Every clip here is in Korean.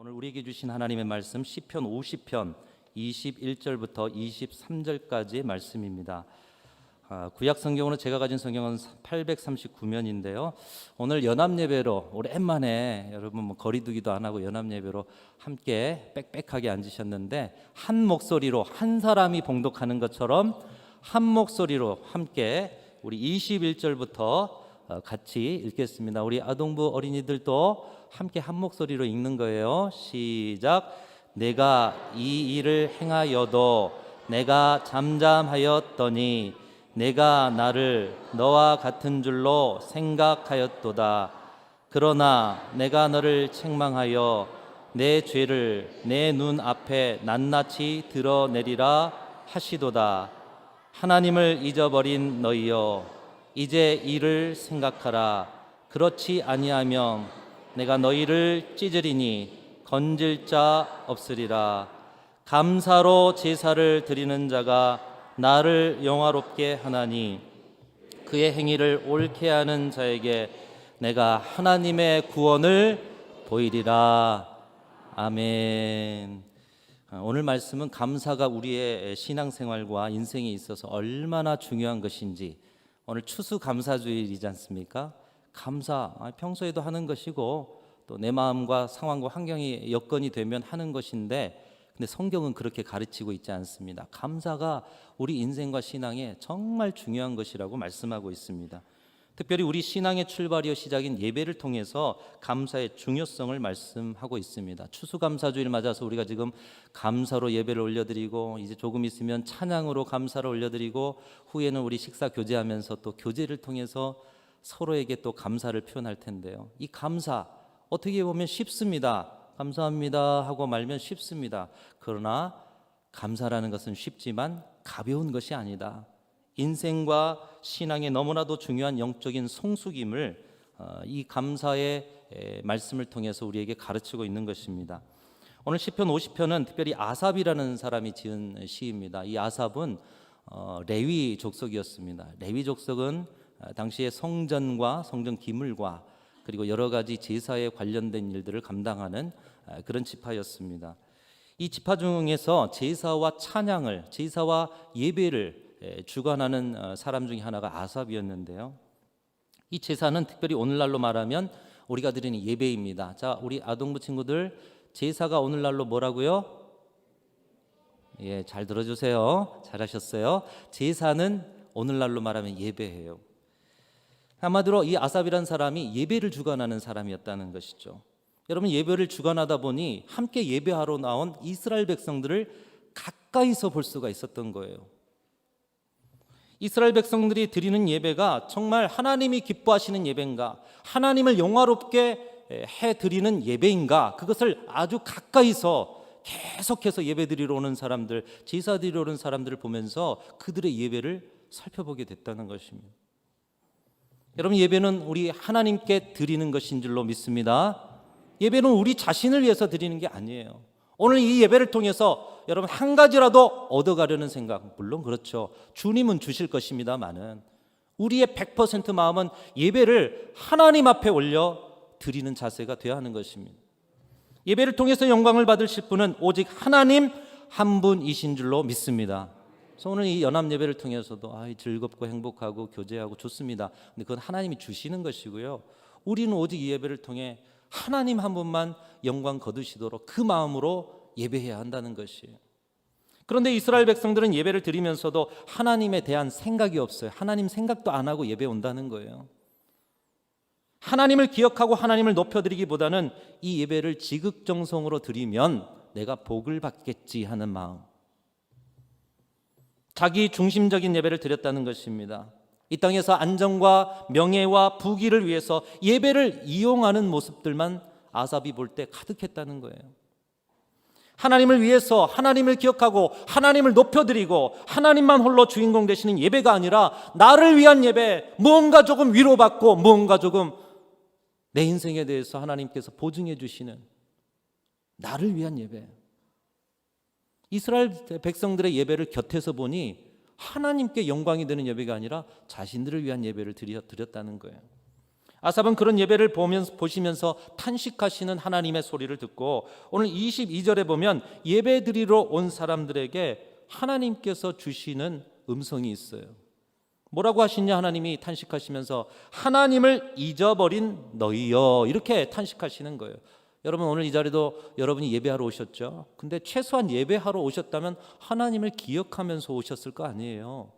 오늘 우리에게 주신 하나님의 말씀 시편 50편 21절부터 23절까지의 말씀입니다. 구약 성경으로 제가 가진 성경은 839면인데요. 오늘 연합예배로 오랜만에 여러분 거리두기도 안 하고 연합예배로 함께 빽빽하게 앉으셨는데 한 목소리로 한 사람이 봉독하는 것처럼 한 목소리로 함께 우리 21절부터 같이 읽겠습니다. 우리 아동부 어린이들도 함께 한 목소리로 읽는 거예요. 시작. 내가 이 일을 행하여도 내가 잠잠하였더니 내가 나를 너와 같은 줄로 생각하였도다. 그러나 내가 너를 책망하여 내 죄를 내 눈 앞에 낱낱이 드러내리라 하시도다. 하나님을 잊어버린 너희여, 이제 이를 생각하라. 그렇지 아니하면 내가 너희를 찢으리니 건질 자 없으리라. 감사로 제사를 드리는 자가 나를 영화롭게 하나니 그의 행위를 옳게 하는 자에게 내가 하나님의 구원을 보이리라. 아멘. 오늘 말씀은 감사가 우리의 신앙생활과 인생에 있어서 얼마나 중요한 것인지, 오늘 추수감사주일이지 않습니까? 감사, 평소에도 하는 것이고 또 내 마음과 상황과 환경이 여건이 되면 하는 것인데, 근데 성경은 그렇게 가르치고 있지 않습니다. 감사가 우리 인생과 신앙에 정말 중요한 것이라고 말씀하고 있습니다. 특별히 우리 신앙의 출발이요 시작인 예배를 통해서 감사의 중요성을 말씀하고 있습니다. 추수감사주일 맞아서 우리가 지금 감사로 예배를 올려드리고, 이제 조금 있으면 찬양으로 감사를 올려드리고, 후에는 우리 식사 교제하면서 또 교제를 통해서 서로에게 또 감사를 표현할 텐데요. 이 감사 어떻게 보면 쉽습니다. 감사합니다 하고 말면 쉽습니다. 그러나 감사라는 것은 쉽지만 가벼운 것이 아니다. 인생과 신앙에 너무나도 중요한 영적인 성숙임을 이 감사의 말씀을 통해서 우리에게 가르치고 있는 것입니다. 오늘 시편 50편은 특별히 아삽이라는 사람이 지은 시입니다. 이 아삽은 레위 족속이었습니다. 레위 족속은 당시에 성전과 성전 기물과 그리고 여러 가지 제사에 관련된 일들을 감당하는 그런 지파였습니다. 이 지파 중에서 제사와 찬양을, 제사와 예배를 주관하는 사람 중에 하나가 아삽이었는데요. 이 제사는 특별히 오늘날로 말하면 우리가 드리는 예배입니다. 자, 우리 아동부 친구들, 제사가 오늘날로 뭐라고요? 예, 잘 들어주세요. 잘하셨어요. 제사는 오늘날로 말하면 예배예요. 한마디로 이 아삽이라는 사람이 예배를 주관하는 사람이었다는 것이죠. 여러분, 예배를 주관하다 보니 함께 예배하러 나온 이스라엘 백성들을 가까이서 볼 수가 있었던 거예요. 이스라엘 백성들이 드리는 예배가 정말 하나님이 기뻐하시는 예배인가, 하나님을 영화롭게 해드리는 예배인가, 그것을 아주 가까이서 계속해서 예배 드리러 오는 사람들, 제사 드리러 오는 사람들을 보면서 그들의 예배를 살펴보게 됐다는 것입니다. 여러분, 예배는 우리 하나님께 드리는 것인 줄로 믿습니다. 예배는 우리 자신을 위해서 드리는 게 아니에요. 오늘 이 예배를 통해서 여러분 한 가지라도 얻어가려는 생각, 물론 그렇죠. 주님은 주실 것입니다만은 우리의 100% 마음은 예배를 하나님 앞에 올려 드리는 자세가 되어야 하는 것입니다. 예배를 통해서 영광을 받으실 분은 오직 하나님 한 분이신 줄로 믿습니다. 그래서 오늘 이 연합 예배를 통해서도 즐겁고 행복하고 교제하고 좋습니다. 근데 그건 하나님이 주시는 것이고요. 우리는 오직 이 예배를 통해 하나님 한 분만 영광 거두시도록 그 마음으로 예배해야 한다는 것이에요. 그런데 이스라엘 백성들은 예배를 드리면서도 하나님에 대한 생각이 없어요. 하나님 생각도 안 하고 예배 온다는 거예요. 하나님을 기억하고 하나님을 높여드리기보다는 이 예배를 지극정성으로 드리면 내가 복을 받겠지 하는 마음, 자기 중심적인 예배를 드렸다는 것입니다. 이 땅에서 안정과 명예와 부귀를 위해서 예배를 이용하는 모습들만 아삽이 볼 때 가득했다는 거예요. 하나님을 위해서 하나님을 기억하고 하나님을 높여드리고 하나님만 홀로 주인공 되시는 예배가 아니라 나를 위한 예배, 무언가 조금 위로받고 무언가 조금 내 인생에 대해서 하나님께서 보증해 주시는 나를 위한 예배. 이스라엘 백성들의 예배를 곁에서 보니 하나님께 영광이 되는 예배가 아니라 자신들을 위한 예배를 드렸다는 거예요. 아삽은 그런 예배를 보시면서 탄식하시는 하나님의 소리를 듣고 오늘 22절에 보면 예배 드리러 온 사람들에게 하나님께서 주시는 음성이 있어요. 뭐라고 하시냐? 하나님이 탄식하시면서 하나님을 잊어버린 너희여, 이렇게 탄식하시는 거예요. 여러분, 오늘 이 자리도 여러분이 예배하러 오셨죠? 근데 최소한 예배하러 오셨다면 하나님을 기억하면서 오셨을 거 아니에요.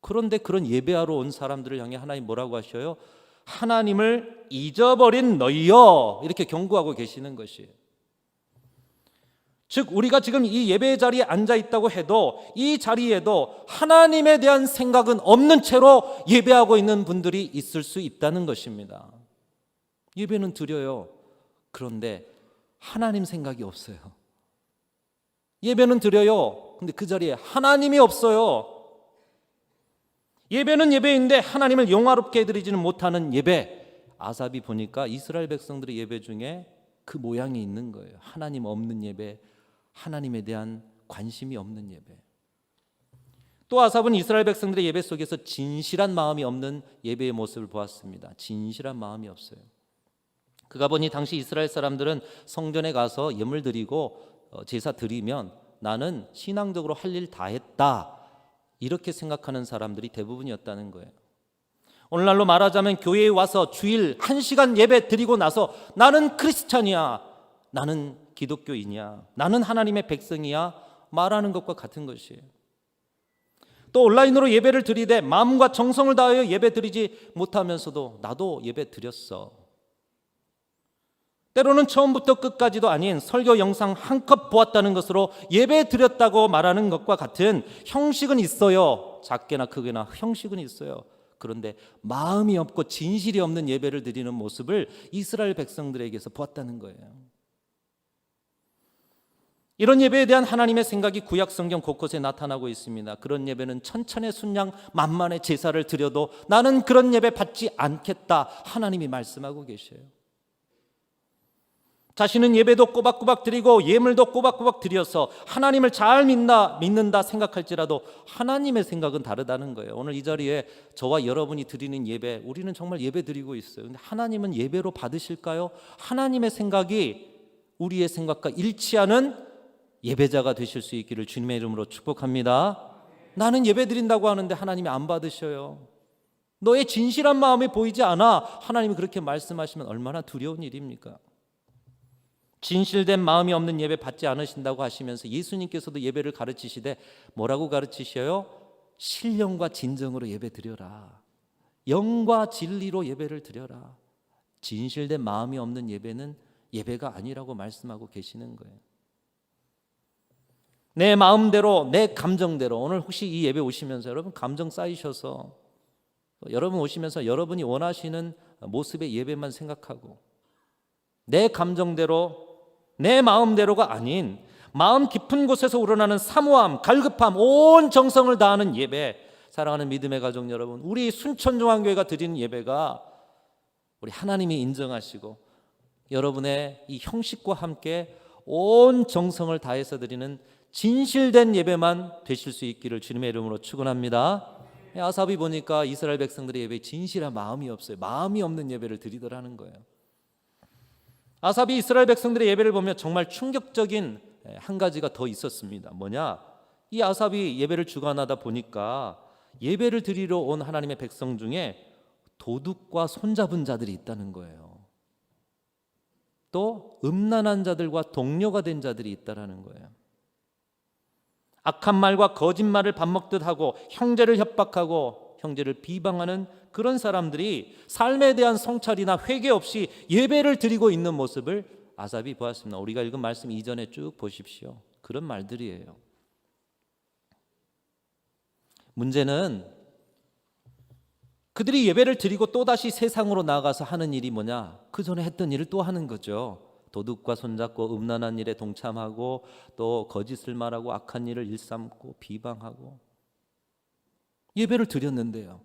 그런데 그런 예배하러 온 사람들을 향해 하나님 뭐라고 하셔요? 하나님을 잊어버린 너희여, 이렇게 경고하고 계시는 것이에요. 즉 우리가 지금 이 예배 자리에 앉아 있다고 해도 이 자리에도 하나님에 대한 생각은 없는 채로 예배하고 있는 분들이 있을 수 있다는 것입니다. 예배는 드려요. 그런데 하나님 생각이 없어요. 예배는 드려요. 근데 그 자리에 하나님이 없어요. 예배는 예배인데 하나님을 영화롭게 해드리지는 못하는 예배. 아삽이 보니까 이스라엘 백성들의 예배 중에 그 모양이 있는 거예요. 하나님 없는 예배, 하나님에 대한 관심이 없는 예배. 또 아삽은 이스라엘 백성들의 예배 속에서 진실한 마음이 없는 예배의 모습을 보았습니다. 진실한 마음이 없어요. 그가 보니 당시 이스라엘 사람들은 성전에 가서 예물 드리고 제사 드리면 나는 신앙적으로 할 일 다 했다, 이렇게 생각하는 사람들이 대부분이었다는 거예요. 오늘날로 말하자면 교회에 와서 주일 1시간 예배 드리고 나서 나는 크리스찬이야, 나는 기독교인이야, 나는 하나님의 백성이야 말하는 것과 같은 것이에요. 또 온라인으로 예배를 드리되 마음과 정성을 다하여 예배 드리지 못하면서도 나도 예배 드렸어. 때로는 처음부터 끝까지도 아닌 설교 영상 한 컷 보았다는 것으로 예배 드렸다고 말하는 것과 같은 형식은 있어요. 작게나 크게나 형식은 있어요. 그런데 마음이 없고 진실이 없는 예배를 드리는 모습을 이스라엘 백성들에게서 보았다는 거예요. 이런 예배에 대한 하나님의 생각이 구약 성경 곳곳에 나타나고 있습니다. 그런 예배는 천천의 순양 만만의 제사를 드려도 나는 그런 예배 받지 않겠다, 하나님이 말씀하고 계셔요. 자신은 예배도 꼬박꼬박 드리고 예물도 꼬박꼬박 드려서 하나님을 잘 믿는다 생각할지라도 하나님의 생각은 다르다는 거예요. 오늘 이 자리에 저와 여러분이 드리는 예배, 우리는 정말 예배 드리고 있어요. 근데 하나님은 예배로 받으실까요? 하나님의 생각이 우리의 생각과 일치하는 예배자가 되실 수 있기를 주님의 이름으로 축복합니다. 나는 예배 드린다고 하는데 하나님이 안 받으셔요. 너의 진실한 마음이 보이지 않아. 하나님이 그렇게 말씀하시면 얼마나 두려운 일입니까? 진실된 마음이 없는 예배 받지 않으신다고 하시면서 예수님께서도 예배를 가르치시되 뭐라고 가르치셔요? 신령과 진정으로 예배 드려라. 영과 진리로 예배를 드려라. 진실된 마음이 없는 예배는 예배가 아니라고 말씀하고 계시는 거예요. 내 마음대로, 내 감정대로. 오늘 혹시 이 예배 오시면서 여러분 감정 쌓이셔서 여러분 오시면서 여러분이 원하시는 모습의 예배만 생각하고 내 감정대로, 내 마음대로가 아닌 마음 깊은 곳에서 우러나는 사모함, 갈급함, 온 정성을 다하는 예배. 사랑하는 믿음의 가족 여러분, 우리 순천중앙교회가 드리는 예배가 우리 하나님이 인정하시고 여러분의 이 형식과 함께 온 정성을 다해서 드리는 진실된 예배만 되실 수 있기를 주님의 이름으로 축원합니다. 아삽이 보니까 이스라엘 백성들의 예배에 진실한 마음이 없어요. 마음이 없는 예배를 드리더라는 거예요. 아삽이 이스라엘 백성들의 예배를 보면 정말 충격적인 한 가지가 더 있었습니다. 뭐냐? 이 아삽이 예배를 주관하다 보니까 예배를 드리러 온 하나님의 백성 중에 도둑과 손잡은 자들이 있다는 거예요. 또 음란한 자들과 동료가 된 자들이 있다는 거예요. 악한 말과 거짓말을 밥 먹듯 하고 형제를 협박하고 형제를 비방하는 그런 사람들이 삶에 대한 성찰이나 회개 없이 예배를 드리고 있는 모습을 아삽이 보았습니다. 우리가 읽은 말씀 이전에 쭉 보십시오. 그런 말들이에요. 문제는 그들이 예배를 드리고 또다시 세상으로 나아가서 하는 일이 뭐냐? 그 전에 했던 일을 또 하는 거죠. 도둑과 손잡고 음란한 일에 동참하고 또 거짓을 말하고 악한 일을 일삼고 비방하고 예배를 드렸는데요.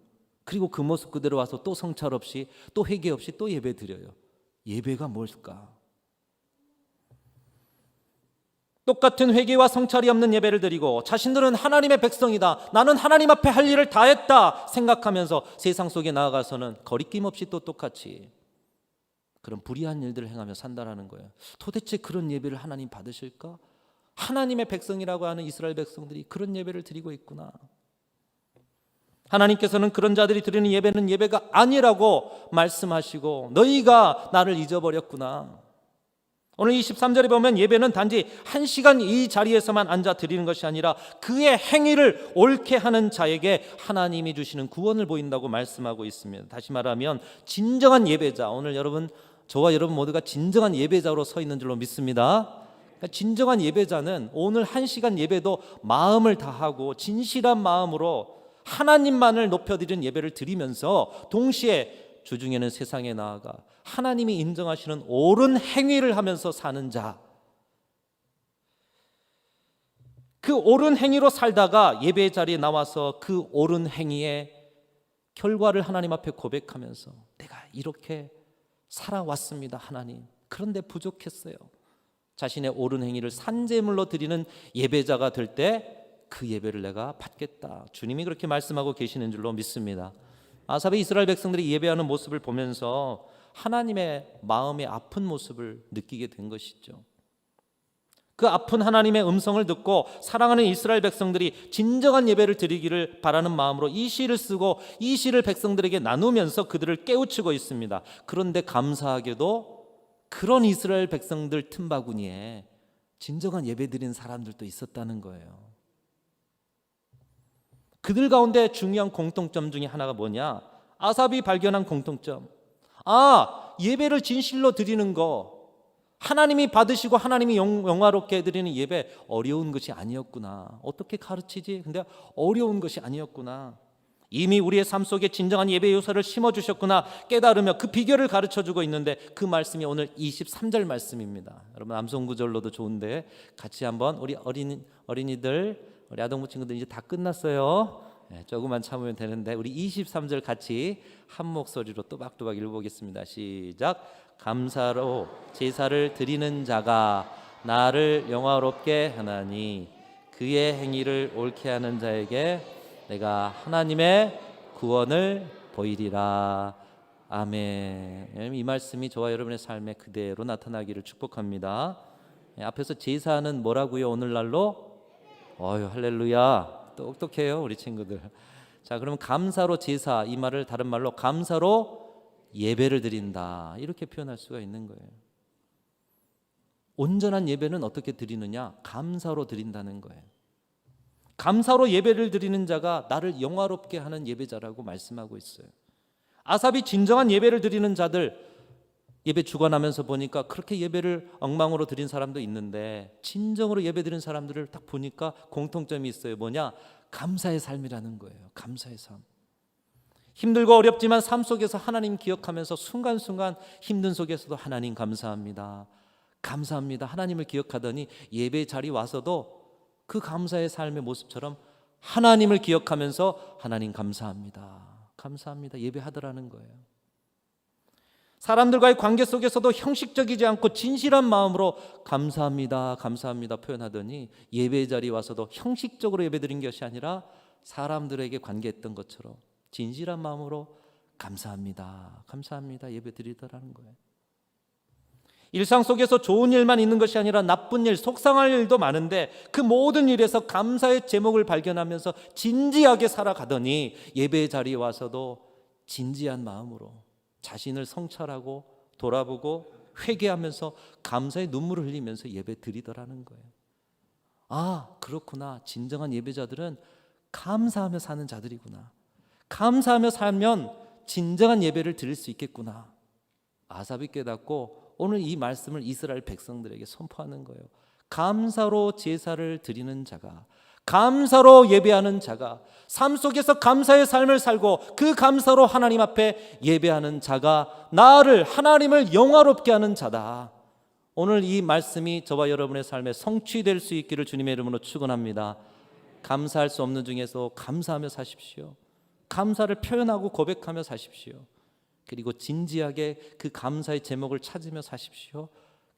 그리고 그 모습 그대로 와서 또 성찰 없이 또 회개 없이 또 예배 드려요. 예배가 뭘까? 똑같은 회개와 성찰이 없는 예배를 드리고 자신들은 하나님의 백성이다, 나는 하나님 앞에 할 일을 다 했다 생각하면서 세상 속에 나아가서는 거리낌 없이 또 똑같이 그런 불의한 일들을 행하며 산다라는 거예요. 도대체 그런 예배를 하나님 받으실까? 하나님의 백성이라고 하는 이스라엘 백성들이 그런 예배를 드리고 있구나. 하나님께서는 그런 자들이 드리는 예배는 예배가 아니라고 말씀하시고 너희가 나를 잊어버렸구나. 오늘 23절에 보면 예배는 단지 1시간 이 자리에서만 앉아 드리는 것이 아니라 그의 행위를 옳게 하는 자에게 하나님이 주시는 구원을 보인다고 말씀하고 있습니다. 다시 말하면 진정한 예배자, 오늘 저와 여러분 모두가 진정한 예배자로 서 있는 줄로 믿습니다. 그러니까 진정한 예배자는 오늘 1시간 예배도 마음을 다하고 진실한 마음으로 하나님만을 높여드리는 예배를 드리면서 동시에 주중에는 세상에 나아가 하나님이 인정하시는 옳은 행위를 하면서 사는 자, 그 옳은 행위로 살다가 예배 자리에 나와서 그 옳은 행위의 결과를 하나님 앞에 고백하면서 내가 이렇게 살아왔습니다 하나님, 그런데 부족했어요. 자신의 옳은 행위를 산제물로 드리는 예배자가 될 때 그 예배를 내가 받겠다, 주님이 그렇게 말씀하고 계시는 줄로 믿습니다. 아삽의 이스라엘 백성들이 예배하는 모습을 보면서 하나님의 마음의 아픈 모습을 느끼게 된 것이죠. 그 아픈 하나님의 음성을 듣고 사랑하는 이스라엘 백성들이 진정한 예배를 드리기를 바라는 마음으로 이 시를 쓰고 이 시를 백성들에게 나누면서 그들을 깨우치고 있습니다. 그런데 감사하게도 그런 이스라엘 백성들 틈바구니에 진정한 예배 드리는 사람들도 있었다는 거예요. 그들 가운데 중요한 공통점 중에 하나가 뭐냐? 아삽이 발견한 공통점. 예배를 진실로 드리는 거, 하나님이 받으시고 하나님이 영화롭게 드리는 예배 어려운 것이 아니었구나. 어떻게 가르치지? 근데 어려운 것이 아니었구나. 이미 우리의 삶 속에 진정한 예배 요소를 심어주셨구나 깨달으며 그 비결을 가르쳐주고 있는데 그 말씀이 오늘 23절 말씀입니다. 여러분 암송구절로도 좋은데 같이 한번 우리 어린이들, 우리 아동부 친구들 이제 다 끝났어요. 조금만 참으면 되는데 우리 23절 같이 한 목소리로 또박또박 읽어보겠습니다. 시작. 감사로 제사를 드리는 자가 나를 영화롭게 하나니 그의 행위를 옳게 하는 자에게 내가 하나님의 구원을 보이리라. 아멘. 이 말씀이 저와 여러분의 삶에 그대로 나타나기를 축복합니다. 앞에서 제사는 뭐라고요? 오늘날로? 할렐루야. 똑똑해요 우리 친구들. 자, 그러면 감사로 제사, 이 말을 다른 말로 감사로 예배를 드린다, 이렇게 표현할 수가 있는 거예요. 온전한 예배는 어떻게 드리느냐? 감사로 드린다는 거예요. 감사로 예배를 드리는 자가 나를 영화롭게 하는 예배자라고 말씀하고 있어요. 아삽이 진정한 예배를 드리는 자들, 예배 주관하면서 보니까 그렇게 예배를 엉망으로 드린 사람도 있는데 진정으로 예배 드린 사람들을 딱 보니까 공통점이 있어요. 뭐냐? 감사의 삶이라는 거예요. 감사의 삶. 힘들고 어렵지만 삶 속에서 하나님 기억하면서 순간순간 힘든 속에서도 하나님 감사합니다, 감사합니다, 하나님을 기억하더니 예배 자리 와서도 그 감사의 삶의 모습처럼 하나님을 기억하면서 하나님 감사합니다, 감사합니다 예배하더라는 거예요. 사람들과의 관계 속에서도 형식적이지 않고 진실한 마음으로 감사합니다, 감사합니다 표현하더니 예배 자리에 와서도 형식적으로 예배드린 것이 아니라 사람들에게 관계했던 것처럼 진실한 마음으로 감사합니다, 감사합니다 예배드리더라는 거예요. 일상 속에서 좋은 일만 있는 것이 아니라 나쁜 일, 속상할 일도 많은데 그 모든 일에서 감사의 제목을 발견하면서 진지하게 살아가더니 예배 자리에 와서도 진지한 마음으로 자신을 성찰하고 돌아보고 회개하면서 감사의 눈물을 흘리면서 예배 드리더라는 거예요. 그렇구나. 진정한 예배자들은 감사하며 사는 자들이구나. 감사하며 살면 진정한 예배를 드릴 수 있겠구나. 아삽이 깨닫고 오늘 이 말씀을 이스라엘 백성들에게 선포하는 거예요. 감사로 제사를 드리는 자가, 감사로 예배하는 자가, 삶 속에서 감사의 삶을 살고 그 감사로 하나님 앞에 예배하는 자가 나를, 하나님을 영화롭게 하는 자다. 오늘 이 말씀이 저와 여러분의 삶에 성취될 수 있기를 주님의 이름으로 축원합니다. 감사할 수 없는 중에서 감사하며 사십시오. 감사를 표현하고 고백하며 사십시오. 그리고 진지하게 그 감사의 제목을 찾으며 사십시오.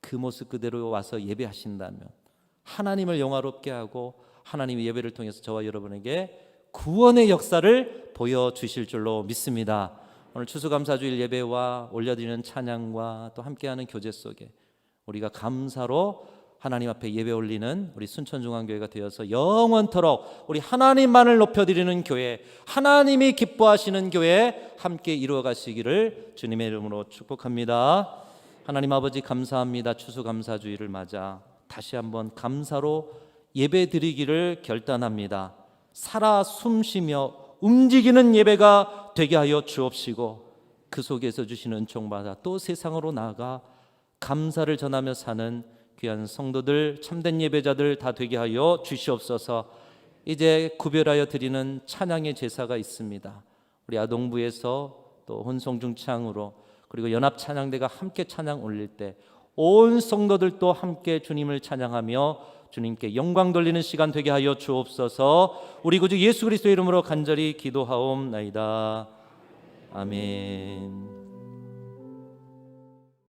그 모습 그대로 와서 예배하신다면 하나님을 영화롭게 하고 하나님의 예배를 통해서 저와 여러분에게 구원의 역사를 보여주실 줄로 믿습니다. 오늘 추수감사주일 예배와 올려드리는 찬양과 또 함께하는 교제 속에 우리가 감사로 하나님 앞에 예배 올리는 우리 순천중앙교회가 되어서 영원토록 우리 하나님만을 높여드리는 교회, 하나님이 기뻐하시는 교회 함께 이루어가시기를 주님의 이름으로 축복합니다. 하나님 아버지 감사합니다. 추수감사주일을 맞아 다시 한번 감사로 예배드리기를 결단합니다. 살아 숨쉬며 움직이는 예배가 되게 하여 주옵시고 그 속에서 주시는 은총받아 또 세상으로 나아가 감사를 전하며 사는 귀한 성도들, 참된 예배자들 다 되게 하여 주시옵소서. 이제 구별하여 드리는 찬양의 제사가 있습니다. 우리 아동부에서 또 혼성중창으로 그리고 연합찬양대가 함께 찬양 올릴 때 온 성도들도 함께 주님을 찬양하며 주님께 영광 돌리는 시간 되게 하여 주옵소서. 우리 구주 예수 그리스도의 이름으로 간절히 기도하옵나이다. 아멘.